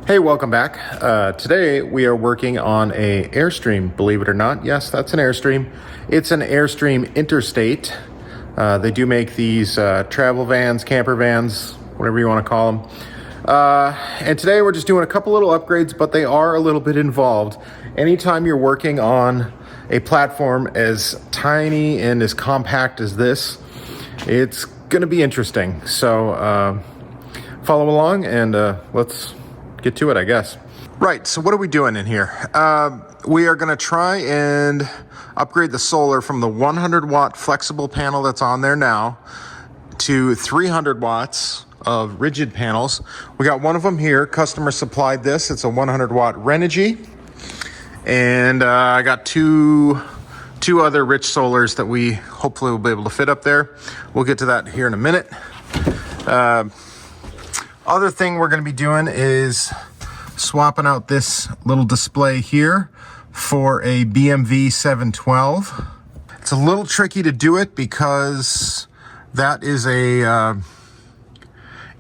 Hey, welcome back. Today we are working on a Airstream, believe it or not. Yes, that's an Airstream. It's an Airstream Interstate. They do make these travel vans, camper vans, whatever you want to call them. And today we're just doing a couple little upgrades, but they are a little bit involved. Anytime you're working on a platform as tiny and as compact as this, it's going to be interesting. So follow along and let's get to it, I guess. Right, so what are we doing in here? We are going to try and upgrade the solar from the 100 watt flexible panel that's on there now to 300 watts of rigid panels. We got one of them here. Customer supplied this. It's a 100 watt Renogy. And I got two other rich solars that we hopefully will be able to fit up there. We'll get to that here in a minute. Other thing we're going to be doing is swapping out this little display here for a BMV 712. It's a little tricky to do it because that is a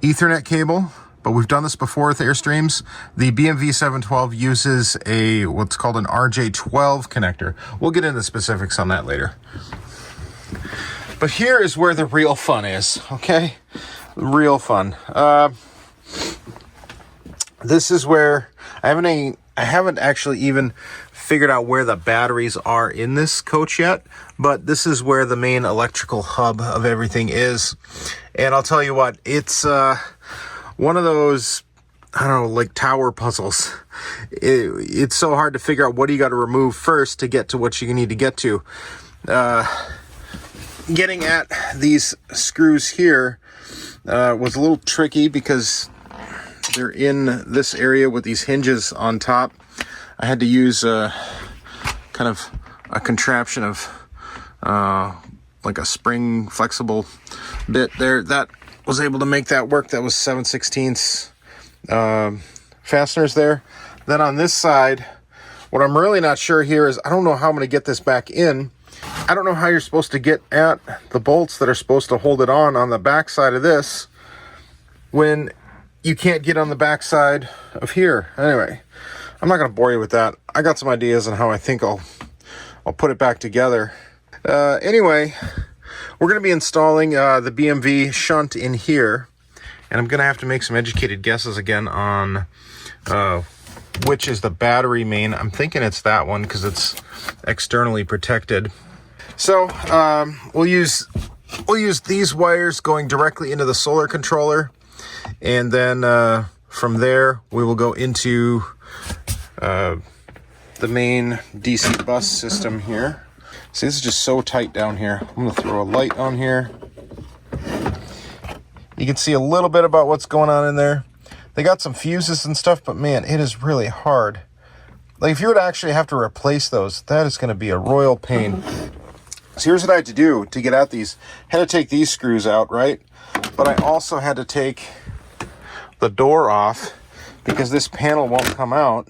Ethernet cable, but we've done this before with Airstreams. The BMV 712 uses a what's called an RJ12 connector. We'll get into specifics on that later. But here is where the real fun is, okay? Real fun. This is where I haven't actually even figured out where the batteries are in this coach yet, but this is where the main electrical hub of everything is. And I'll tell you what, it's one of those, I don't know, like tower puzzles. It's so hard to figure out what you got to remove first to get to what you need to get to. Getting at these screws here was a little tricky because they're in this area with these hinges on top. I had to use kind of a contraption of like a spring flexible bit there that was able to make that work. That was 7/16 fasteners there. Then on this side, what I'm really not sure here is I don't know how I'm going to get this back in. I don't know how you're supposed to get at the bolts that are supposed to hold it on the back side of this when you can't get on the back side of here. Anyway, I'm not going to bore you with that. I got some ideas on how I think I'll put it back together. Anyway, we're going to be installing the BMV shunt in here, and I'm going to have to make some educated guesses again on which is the battery main. I'm thinking it's that one because it's externally protected. So we'll use these wires going directly into the solar controller, and then from there we will go into the main DC bus system here. See, this is just so tight down here. I'm going to throw a light on here. You can see a little bit about what's going on in there. They got some fuses and stuff, but man, it is really hard. Like if you were to actually have to replace those, that is going to be a royal pain. So here's what I had to do to get at these. I had to take these screws out, right? But I also had to take the door off because this panel won't come out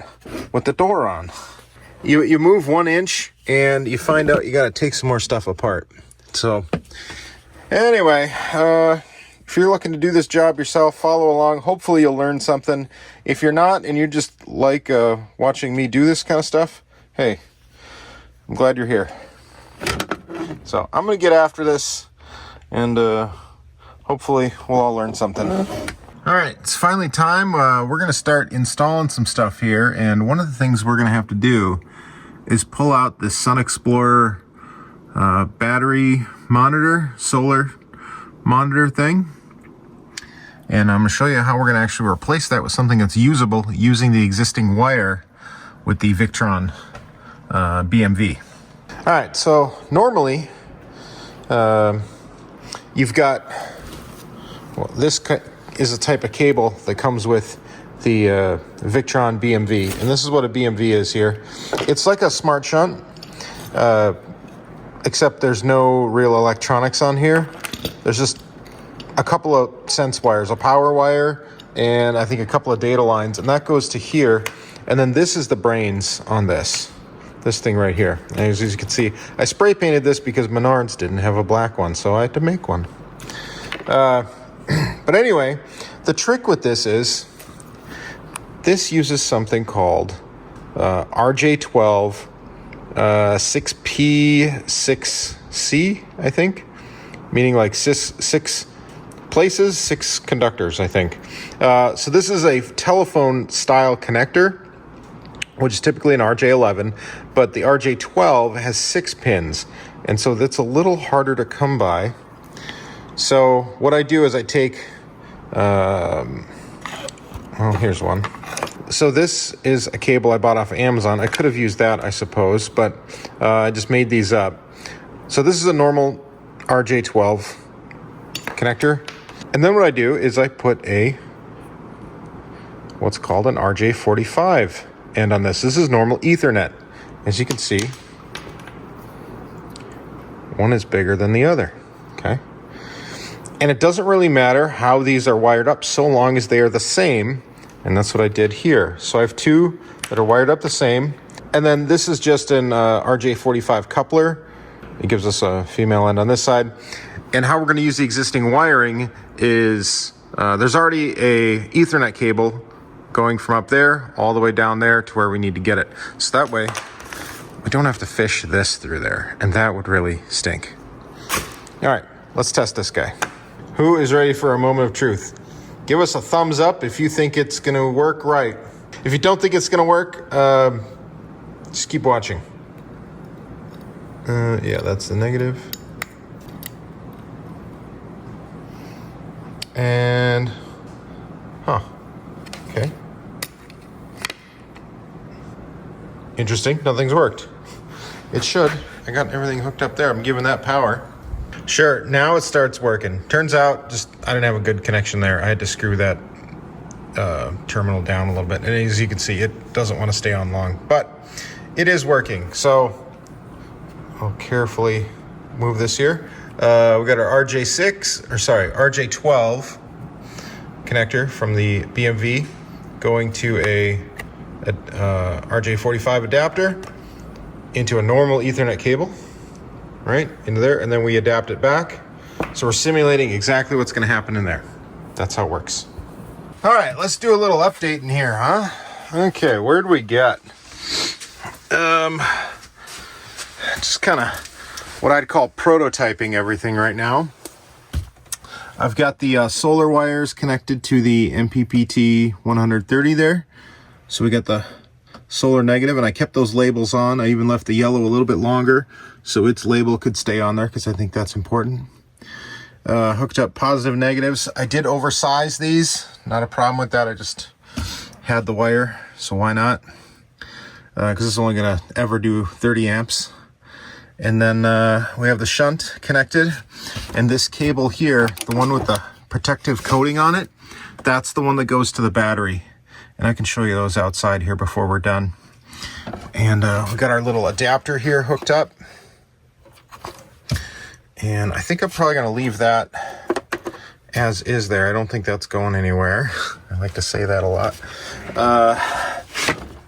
with the door on. You move 1 inch and you find out you got to take some more stuff apart. So anyway, if you're looking to do this job yourself, follow along. Hopefully you'll learn something. If you're not and you just like watching me do this kind of stuff, hey, I'm glad you're here. So I'm going to get after this, and hopefully we'll all learn something. All right, it's finally time. We're going to start installing some stuff here, and one of the things we're going to have to do is pull out this Sun Explorer battery monitor, solar monitor thing. And I'm going to show you how we're going to actually replace that with something that's usable using the existing wire with the Victron BMV. All right, so normally you've got, well, this is a type of cable that comes with the Victron BMV, and this is what a BMV is here. It's like a smart shunt, except there's no real electronics on here. There's just a couple of sense wires, a power wire, and I think a couple of data lines, and that goes to here. And then this is the brains on this thing right here. And as you can see, I spray painted this because Menards didn't have a black one, so I had to make one. But anyway, the trick with this is this uses something called RJ12 6P6C, I think, meaning like six places, 6 conductors, I think. So this is a telephone style connector, which is typically an RJ11, but the RJ12 has 6 pins, and so that's a little harder to come by. So what I do is I take, here's one. So this is a cable I bought off of Amazon. I could have used that, I suppose, but I just made these up. So this is a normal RJ12 connector. And then what I do is I put what's called an RJ45 end on this. This is normal Ethernet. As you can see, one is bigger than the other, okay? And it doesn't really matter how these are wired up so long as they are the same. And that's what I did here. So I have 2 that are wired up the same. And then this is just an RJ45 coupler. It gives us a female end on this side. And how we're going to use the existing wiring is there's already a Ethernet cable going from up there all the way down there to where we need to get it. So that way we don't have to fish this through there. And that would really stink. All right, let's test this guy. Who is ready for a moment of truth? Give us a thumbs up if you think it's going to work right. If you don't think it's going to work, just keep watching. Yeah, that's the negative. And, okay. Interesting, nothing's worked. It should. I got everything hooked up there. I'm giving that power. Sure, now it starts working. Turns out, I didn't have a good connection there. I had to screw that terminal down a little bit. And as you can see, it doesn't want to stay on long, but it is working. So I'll carefully move this here. We got our RJ12 connector from the BMV going to a RJ45 adapter into a normal Ethernet cable. Right into there, and then we adapt it back. So we're simulating exactly what's going to happen in there. That's how it works. All right, let's do a little update in here, huh? Okay, where'd we get? Just kind of what I'd call prototyping everything right now. I've got the solar wires connected to the MPPT 130 there. So we got the solar negative, and I kept those labels on. I even left the yellow a little bit longer so its label could stay on there because I think that's important. Hooked up positive negatives. I did oversize these. Not a problem with that. I just had the wire, so why not? Because it's only going to ever do 30 amps. And then we have the shunt connected. And this cable here, the one with the protective coating on it, that's the one that goes to the battery. And I can show you those outside here before we're done. And we got our little adapter here hooked up. And I think I'm probably going to leave that as is there. I don't think that's going anywhere. I like to say that a lot. Well,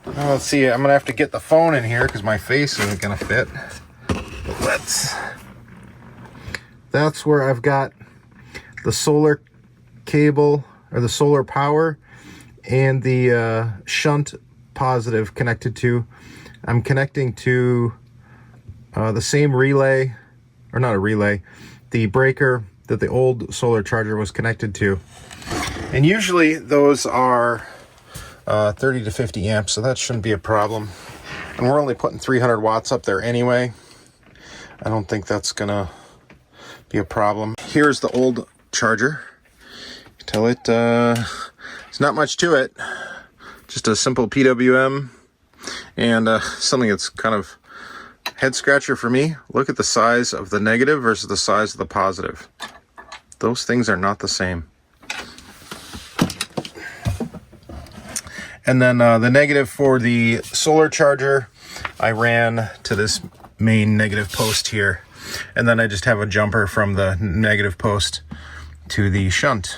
let's see. I'm going to have to get the phone in here because my face isn't going to fit. But that's where I've got the solar cable, or the solar power, and the shunt positive connected to. I'm connecting to the same relay, or not a relay, the breaker that the old solar charger was connected to. And usually those are 30 to 50 amps, so that shouldn't be a problem. And we're only putting 300 watts up there anyway. I don't think that's gonna be a problem. Here's the old charger. You tell it, it's not much to it. Just a simple PWM and something that's kind of head scratcher for me. Look at the size of the negative versus the size of the positive. Those things are not the same. And then the negative for the solar charger, I ran to this main negative post here. And then I just have a jumper from the negative post to the shunt.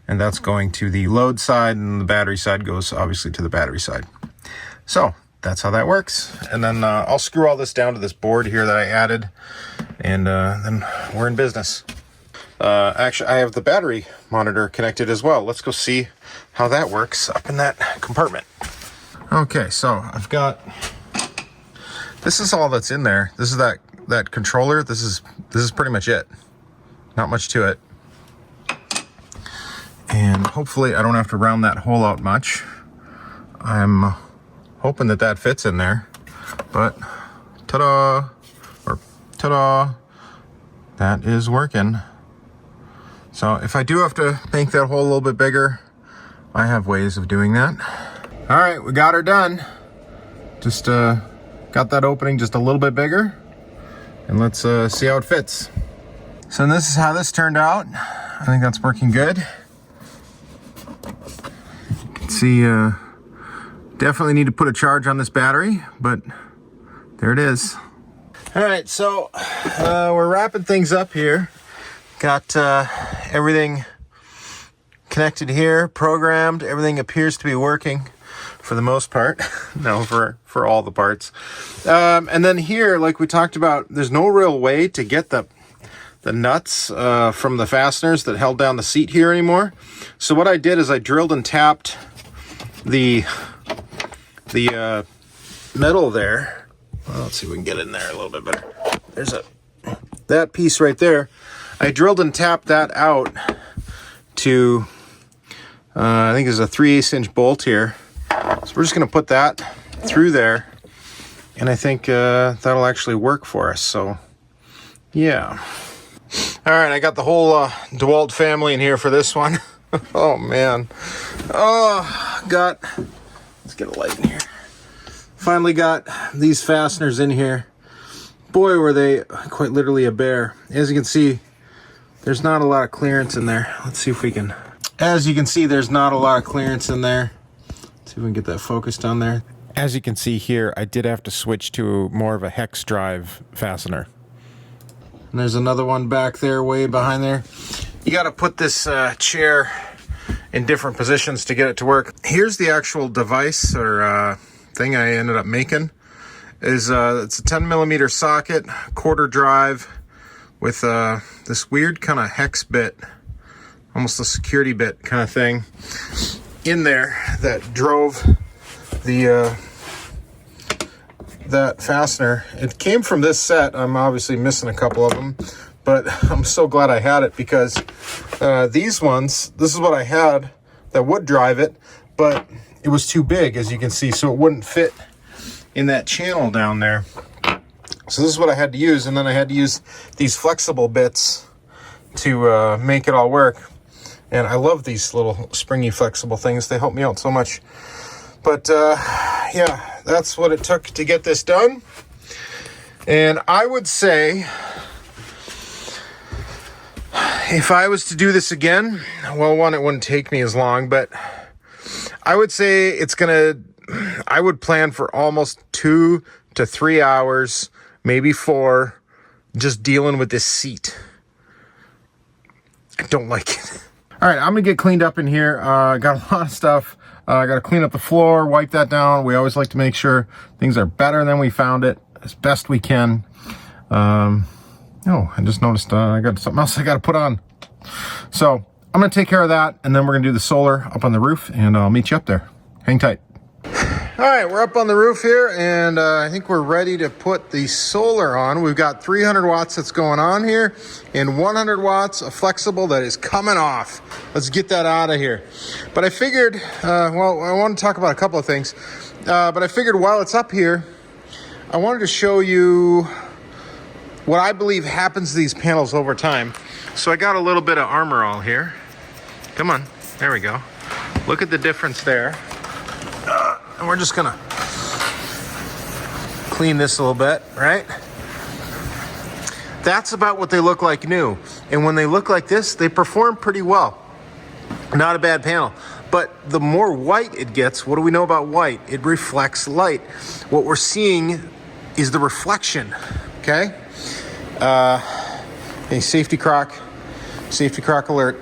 And that's going to the load side, and the battery side goes obviously to the battery side. So that's how that works. And then I'll screw all this down to this board here that I added, and then we're in business. Actually, I have the battery monitor connected as well. Let's go see how that works up in that compartment. Okay, so I've got, this is all that's in there. This is that controller. This is pretty much it. Not much to it. And hopefully I don't have to round that hole out much. I'm hoping that fits in there, but ta-da, or ta-da, that is working. So if I do have to make that hole a little bit bigger, I have ways of doing that. All right, we got her done. Just got that opening just a little bit bigger, and let's see how it fits. So this is how this turned out. I think that's working good. You can see, definitely need to put a charge on this battery, but there it is. All right, so we're wrapping things up here. Got everything connected here, programmed. Everything appears to be working for the most part. No, for all the parts. And then here, like we talked about, there's no real way to get the nuts from the fasteners that held down the seat here anymore. So what I did is I drilled and tapped the metal there. Well, let's see if we can get in there a little bit better. There's that piece right there. I drilled and tapped that out to, I think there's a 3/8 inch bolt here. So we're just going to put that through there, and I think that'll actually work for us. So, yeah. All right, I got the whole DeWalt family in here for this one. Oh, man. Oh, let's get a light in here. Finally got these fasteners in here. Boy, were they quite literally a bear. As you can see, there's not a lot of clearance in there. Let's see if we can. As you can see, there's not a lot of clearance in there. Let's see if we can get that focused on there. As you can see here, I did have to switch to more of a hex drive fastener. And there's another one back there, way behind there. You got to put this chair in different positions to get it to work. Here's the actual device or thing I ended up making. It's a 10 millimeter socket, quarter drive, with this weird kind of hex bit, almost a security bit kind of thing in there that drove the that fastener. It came from this set. I'm obviously missing a couple of them, but I'm so glad I had it, because these ones, this is what I had that would drive it, but it was too big, as you can see, so it wouldn't fit in that channel down there. So this is what I had to use, and then I had to use these flexible bits to make it all work. And I love these little springy flexible things. They help me out so much. But yeah, that's what it took to get this done. And I would say, if I was to do this again, well, one, it wouldn't take me as long, but I would say I would plan for almost 2 to 3 hours, maybe 4, just dealing with this seat. I don't like it. All right, I'm gonna get cleaned up in here. Got a lot of stuff. I gotta clean up the floor, wipe that down. We always like to make sure things are better than we found it, as best we can. Oh, I just noticed I got something else I gotta put on. So I'm gonna take care of that, and then we're gonna do the solar up on the roof, and I'll meet you up there. Hang tight. All right, we're up on the roof here, and I think we're ready to put the solar on. We've got 300 watts that's going on here, and 100 watts of flexible that is coming off. Let's get that out of here. But I figured, well, I want to talk about a couple of things, but I figured while it's up here, I wanted to show you what I believe happens to these panels over time. So I got a little bit of Armor All here. Come on, there we go. Look at the difference there. And we're just gonna clean this a little bit, right? That's about what they look like new. And when they look like this, they perform pretty well. Not a bad panel. But the more white it gets, what do we know about white? It reflects light. What we're seeing is the reflection, okay? A safety crock alert.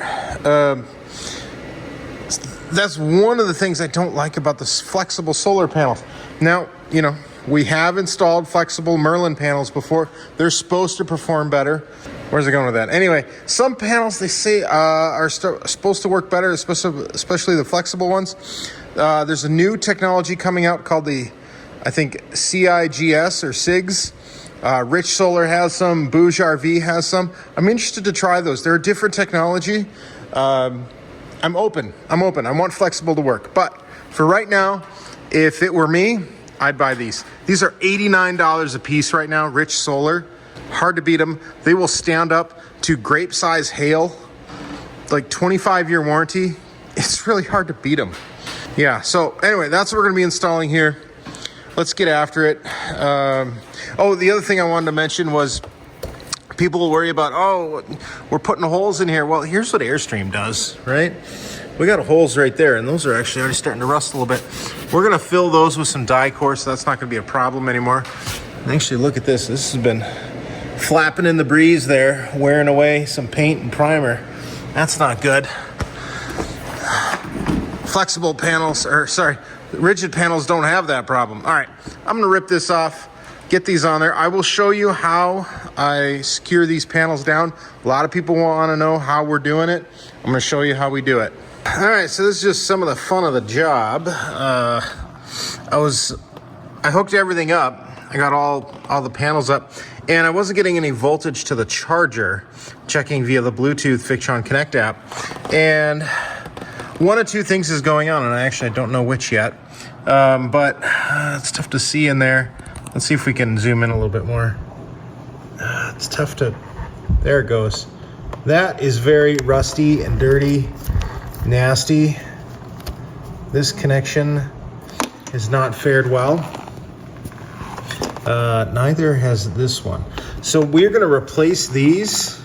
That's one of the things I don't like about the flexible solar panels. Now, you know, we have installed flexible Merlin panels before. They're supposed to perform better. Where's it going with that? Anyway, some panels they say are supposed to work better, especially the flexible ones. There's a new technology coming out called the, I think, CIGS or SIGS. Rich Solar has some, Bouge RV has some. I'm interested to try those. They're a different technology. I'm open. I want flexible to work. But for right now, if it were me, I'd buy these. These are $89 a piece right now, Rich Solar. Hard to beat them. They will stand up to grape size hail, like 25-year warranty. It's really hard to beat them. Yeah, so anyway, that's what we're gonna be installing here. Let's get after it. Oh, the other thing I wanted to mention was people will worry about, oh, we're putting holes in here. Well, here's what Airstream does, right? We got holes right there, and those are actually already starting to rust a little bit. We're gonna fill those with some die-core, so that's not gonna be a problem anymore. And actually, look at this. This has been flapping in the breeze there, wearing away some paint and primer. That's not good. Flexible panels, or sorry, rigid panels don't have that problem. All right, I'm gonna rip this off, get these on there. I will show you how I secure these panels down. A lot of people wanna know how we're doing it. I'm gonna show you how we do it. All right, so this is just some of the fun of the job. I hooked everything up. I got all the panels up, and I wasn't getting any voltage to the charger, checking via the Bluetooth Victron Connect app. And one of two things is going on, and I don't know which yet, but it's tough to see in there. Let's see if we can zoom in a little bit more. It's tough to, there it goes. That is very rusty and dirty, nasty. This connection has not fared well. Neither has this one. So we're gonna replace these,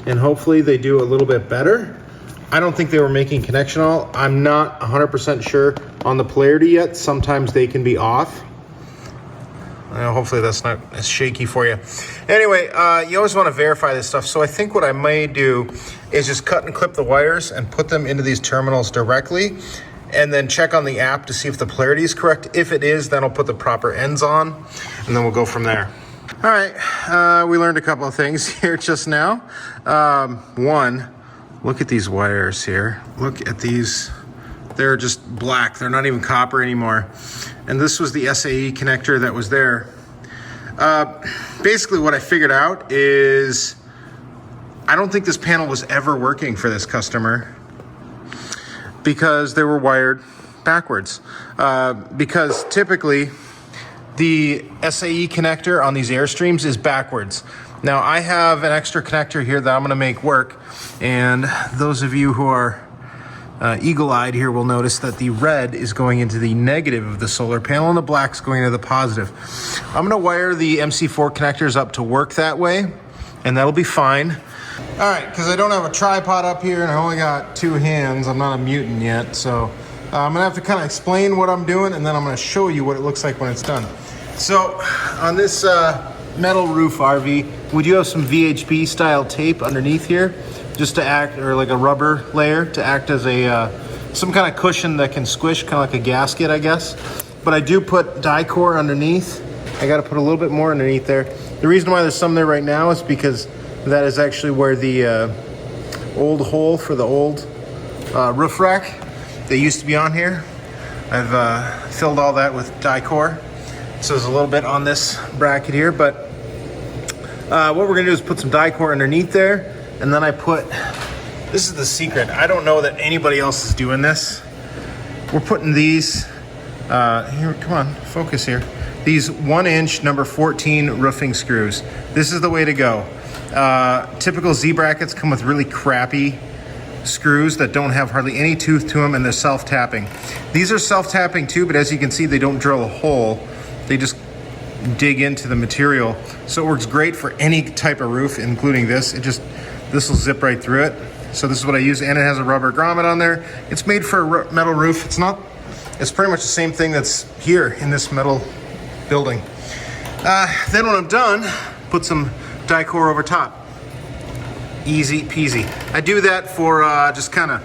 and hopefully they do a little bit better. I don't think they were making connection all. I'm not 100% sure on the polarity yet. Sometimes they can be off. Hopefully that's not as shaky for you. Anyway, you always want to verify this stuff. So I think what I may do is just cut and clip the wires and put them into these terminals directly, and then check on the app to see if the polarity is correct. If it is, then I'll put the proper ends on, and then we'll go from there. All right, we learned a couple of things here just now. One, look at these wires here. Look at these. They're just black. They're not even copper anymore. And this was the SAE connector that was there. Basically what I figured out is I don't think this panel was ever working for this customer because they were wired backwards. Because typically the SAE connector on these Airstreams is backwards. Now I have an extra connector here that I'm gonna make work, and those of you who are eagle-eyed here will notice that the red is going into the negative of the solar panel and the black's going into the positive. I'm gonna wire the MC4 connectors up to work that way, and that'll be fine. All right, because I don't have a tripod up here and I only got two hands, I'm not a mutant yet, so I'm gonna have to kind of explain what I'm doing, and then I'm gonna show you what it looks like when it's done. So on this metal roof RV, we do have some VHB style tape underneath here, just to act, or like a rubber layer to act as a some kind of cushion that can squish, kind of like a gasket, I guess. But I do put die-core underneath. I got to put a little bit more underneath there. The reason why there's some there right now is because that is actually where the old hole for the old roof rack that used to be on here. I've filled all that with die-core. So there's a little bit on this bracket here, but what we're gonna do is put some die-core underneath there. And then I put, this is the secret. I don't know that anybody else is doing this. We're putting these, here, come on, focus here. These 1-inch number 14 roofing screws. This is the way to go. Typical Z brackets come with really crappy screws that don't have hardly any tooth to them, and they're self-tapping. These are self-tapping too, but as you can see, they don't drill a hole. They just dig into the material. So it works great for any type of roof, including this. This will zip right through it. So this is what I use, and it has a rubber grommet on there. It's made for a metal roof. It's pretty much the same thing that's here in this metal building. Then when I'm done, put some die-core over top. Easy peasy. I do that for just kind of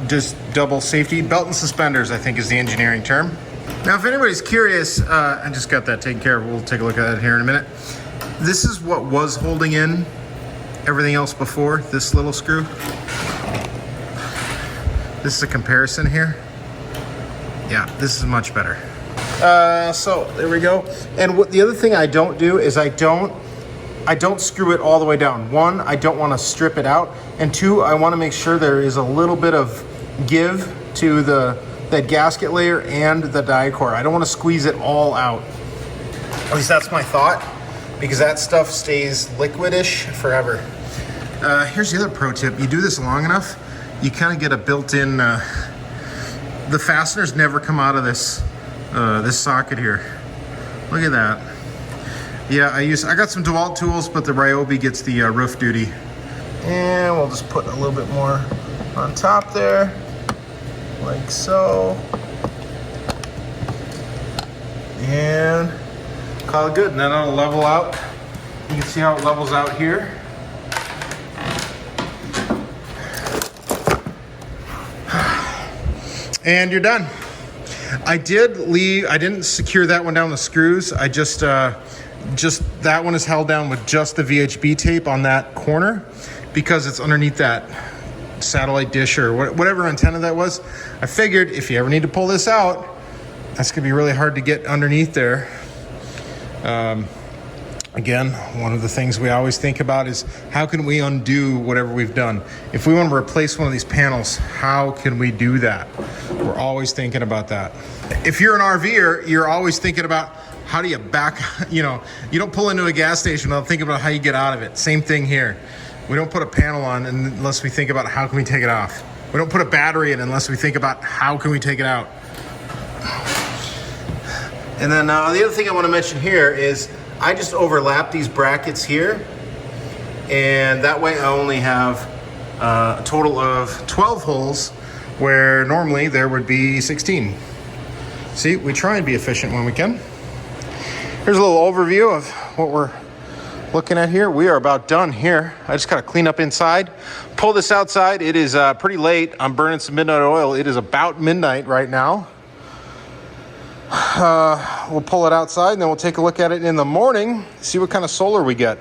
just double safety. Belt and suspenders, I think, is the engineering term. Now, if anybody's curious, I just got that taken care of. We'll take a look at that here in a minute. This is what was holding in everything else before, this little screw. This is a comparison here. Yeah, this is much better. So there we go. And what the other thing I don't do is I don't screw it all the way down. One, I don't want to strip it out, and two, I want to make sure there is a little bit of give to that gasket layer and the die core. I don't want to squeeze it all out. At least that's my thought, because that stuff stays liquidish forever. Here's the other pro tip. You do this long enough, you kind of get a built-in, the fasteners never come out of this socket here. Look at that. Yeah, I got some DeWalt tools, but the Ryobi gets the roof duty. And we'll just put a little bit more on top there, like so. And call it good, and then it'll level out. You can see how it levels out here. And you're done. I didn't secure that one down with screws. I just that one is held down with just the VHB tape on that corner because it's underneath that satellite dish or whatever antenna that was. I figured if you ever need to pull this out, that's gonna be really hard to get underneath there. Again, one of the things we always think about is how can we undo whatever we've done? If we want to replace one of these panels, how can we do that? We're always thinking about that. If you're an RVer, you're always thinking about how do you back, you don't pull into a gas station without thinking about how you get out of it. Same thing here. We don't put a panel on unless we think about how can we take it off. We don't put a battery in unless we think about how can we take it out. And then the other thing I want to mention here is I just overlap these brackets here, and that way I only have a total of 12 holes where normally there would be 16. See, we try and be efficient when we can. Here's a little overview of what we're looking at here. We are about done here. I just got to clean up inside, pull this outside. It is pretty late. I'm burning some midnight oil. It is about midnight right now. We'll pull it outside and then we'll take a look at it in the morning, see what kind of solar we get.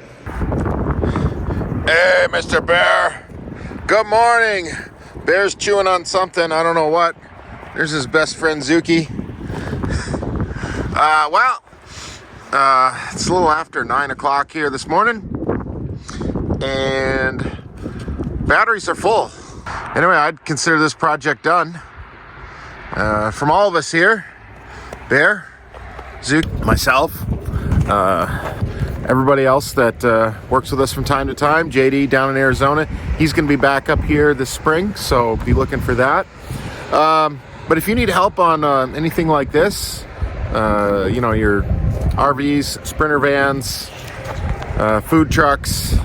Hey, Mr. Bear. Good morning. Bear's chewing on something. I don't know what. There's his best friend, Zuki. It's a little after 9 o'clock here this morning, and batteries are full. Anyway, I'd consider this project done. From all of us here, Bear, Zook, myself, everybody else that works with us from time to time, JD down in Arizona, he's going to be back up here this spring, so be looking for that. But if you need help on anything like this, your RVs, Sprinter vans, food trucks,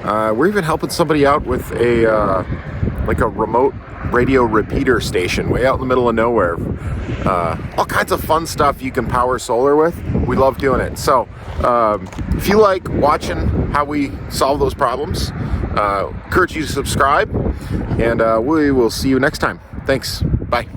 we're even helping somebody out with a remote radio repeater station way out in the middle of nowhere. All kinds of fun stuff you can power solar with. We love doing it. So if you like watching how we solve those problems, encourage you to subscribe, and we will see you next time. Thanks. Bye.